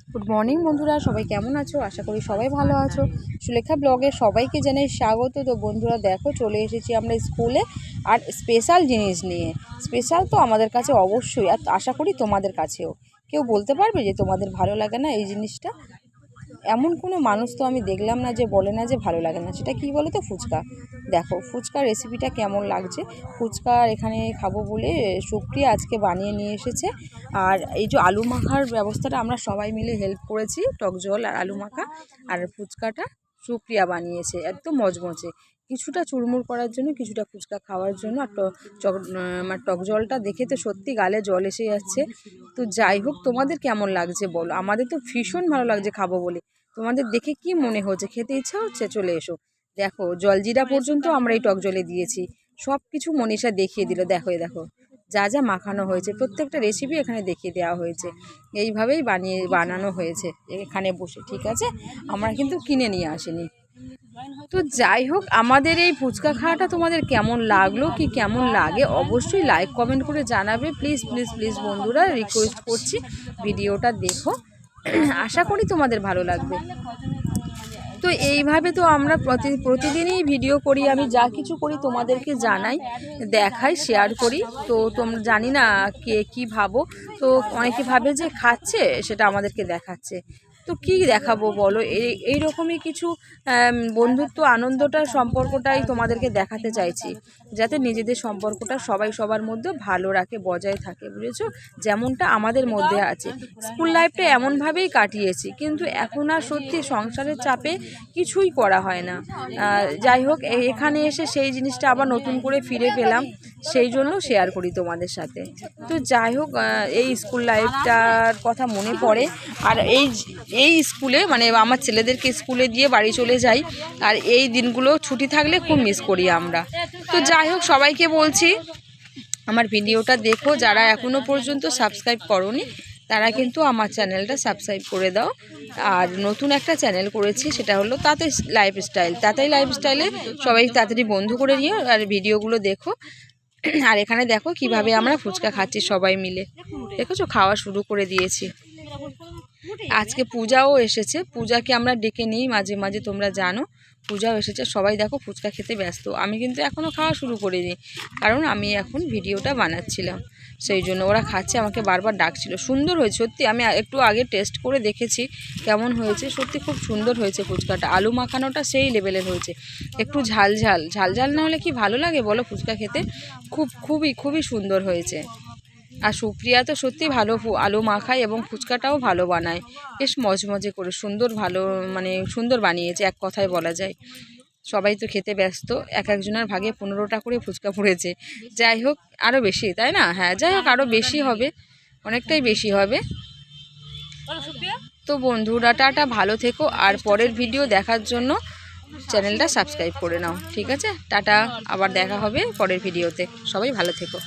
Good morning বন্ধুরা, সবাই কেমন আছো? আশা করি সবাই ভালো আছো। সুলেখা ব্লগে সবাইকে জানাই স্বাগত। তো বন্ধুরা দেখো, চলে এসেছি আমরা স্কুলে, আর স্পেশাল জিনিস নিয়ে। স্পেশাল তো আমাদের কাছে অবশ্যই, আর আশা করি তোমাদের কাছেও। কেউ বলতে পারবে যে তোমাদের ভালো লাগে না এই জিনিসটা? এমন কোনো মানুষ তো আমি দেখলাম না যে বলে না যে ভালো লাগে না। সেটা কি বলো তো? ফুচকা। দেখো ফুচকার রেসিপিটা কেমন লাগছে। ফুচকা এখানে খাবো বলে সুপ্রিয়া আজকে বানিয়ে নিয়ে এসেছে। আর এই যে আলু মাখার ব্যবস্থাটা আমরা সবাই মিলে হেল্প করেছি, টক জল আর আলু মাখা। আর ফুচকাটা সুপ্রিয়া বানিয়েছে একদম মজমজে, কিছুটা চুরমুর করার জন্য, কিছুটা ফুচকা খাওয়ার জন্য। আর মানে টক জলটা দেখে তো সত্যি গালে জল এসে যাচ্ছে। তো যাই হোক, তোমাদের কেমন লাগছে বলো? আমাদের তো ভীষণ ভালো লাগছে খাবো বলে। তোমাদের দেখে কি মনে হচ্ছে? খেতে ইচ্ছা হচ্ছে? চলে এসো। দেখো জলজিরা পর্যন্ত আমরা এই টক জলে দিয়েছি। সব কিছু মনীষা দেখিয়ে দিল। দেখো দেখো যা যা মাখানো হয়েছে, প্রত্যেকটা রেসিপি এখানে দেখিয়ে দেওয়া হয়েছে। এইভাবেই বানানো হয়েছে এখানে বসে, ঠিক আছে? আমরা কিন্তু কিনে নিয়ে আসিনি। তো যাই হোক, আমাদের এই ফুচকা খাওয়াটা তোমাদের কেমন লাগলো, কি কেমন লাগে অবশ্যই লাইক কমেন্ট করে জানাবে। প্লিজ প্লিজ প্লিজ বন্ধুরা, রিকোয়েস্ট করছি ভিডিওটা দেখো। আশা করি তোমাদের ভালো লাগবে। তো এইভাবে তো আমরা প্রতিদিনই ভিডিও করি। আমি যা কিছু করি তোমাদেরকে জানাই, দেখাই, শেয়ার করি। তো তোমরা জানি না কে কী ভাবো। তো অনেকে ভাবে যে খাচ্ছে, সেটা আমাদেরকে দেখাচ্ছে। তো কি দেখাবো বলো? এইরকমই কিছু বন্ধুত্ব, আনন্দটা, সম্পর্কটাই তোমাদেরকে দেখাতে চাইছি, যাতে নিজেদের সম্পর্কটা সবাই সবার মধ্যে ভালো রাখে, বজায় থাকে, বুঝেছো? যেমনটা আমাদের মধ্যে আছে। স্কুল লাইফটা এমনভাবেই কাটিয়েছি, কিন্তু এখন আর সত্যি সংসারের চাপে কিছুই করা হয় না। যাই হোক, এখানে এসে সেই জিনিসটা আবার নতুন করে ফিরে পেলাম, সেই জন্য শেয়ার করি তোমাদের সাথে। তো যাই হোক, এই স্কুল লাইফটার কথা মনে পড়ে। আর এই স্কুলে মানে আমার ছেলেদেরকে স্কুলে দিয়ে বাড়ি চলে যাই, আর এই দিনগুলো ছুটি থাকলে খুব মিস করি আমরা। তো যাই হোক, সবাইকে বলছি আমার ভিডিওটা দেখো। যারা এখনও পর্যন্ত সাবস্ক্রাইব করোনি, তারা কিন্তু আমার চ্যানেলটা সাবস্ক্রাইব করে দাও। আর নতুন একটা চ্যানেল করেছি, সেটা হলো তাতাই লাইফস্টাইল। তাতাই লাইফস্টাইলে সবাই তাড়াতাড়ি বন্ধু করে নিও আর ভিডিওগুলো দেখো। আর এখানে দেখো কিভাবে আমরা ফুচকা খাচ্ছি সবাই মিলে। দেখেছো, খাওয়া শুরু করে দিয়েছি। আজকে পূজাও এসেছে, পূজাকে আমরা ডেকে নিই মাঝে মাঝে, তোমরা জানো। পূজাও এসেছে, সবাই দেখো ফুচকা খেতে ব্যস্ত। আমি কিন্তু এখনও খাওয়া শুরু করিনি, কারণ আমি এখন ভিডিওটা বানাচ্ছিলাম। সেই জন্য ওরা খাচ্ছে, আমাকে বারবার ডাকছিল। সুন্দর হয়েছে সত্যি। আমি একটু আগে টেস্ট করে দেখেছি কেমন হয়েছে। সত্যি খুব সুন্দর হয়েছে ফুচকাটা। আলু মাখানোটা সেই লেভেলের হয়েছে। একটু ঝাল ঝাল ঝাল ঝাল না হলে কি ভালো লাগে বলো ফুচকা খেতে? খুবই খুবই সুন্দর হয়েছে। আর সুপ্রিয়া তো সত্যি ভালো আলু মাখায় এবং ফুচকাটাও ভালো বানায়, বেশ মজমজে করে সুন্দর, ভালো মানে সুন্দর বানিয়েছে, এক কথায় বলা যায়। সবাই তো খেতে ব্যস্ত, এক একজনের ভাগে 15টা করে ফুচকা পড়েছে। যাই হোক, আরও বেশি, তাই না? হ্যাঁ, যাই হোক, আরও বেশি হবে, অনেকটাই বেশি হবে। তো বন্ধুরা টাটা, ভালো থেকো। আর পরের ভিডিও দেখার জন্য চ্যানেলটা সাবস্ক্রাইব করে নাও, ঠিক আছে? টাটা, আবার দেখা হবে পরের ভিডিওতে। সবাই ভালো থেকো।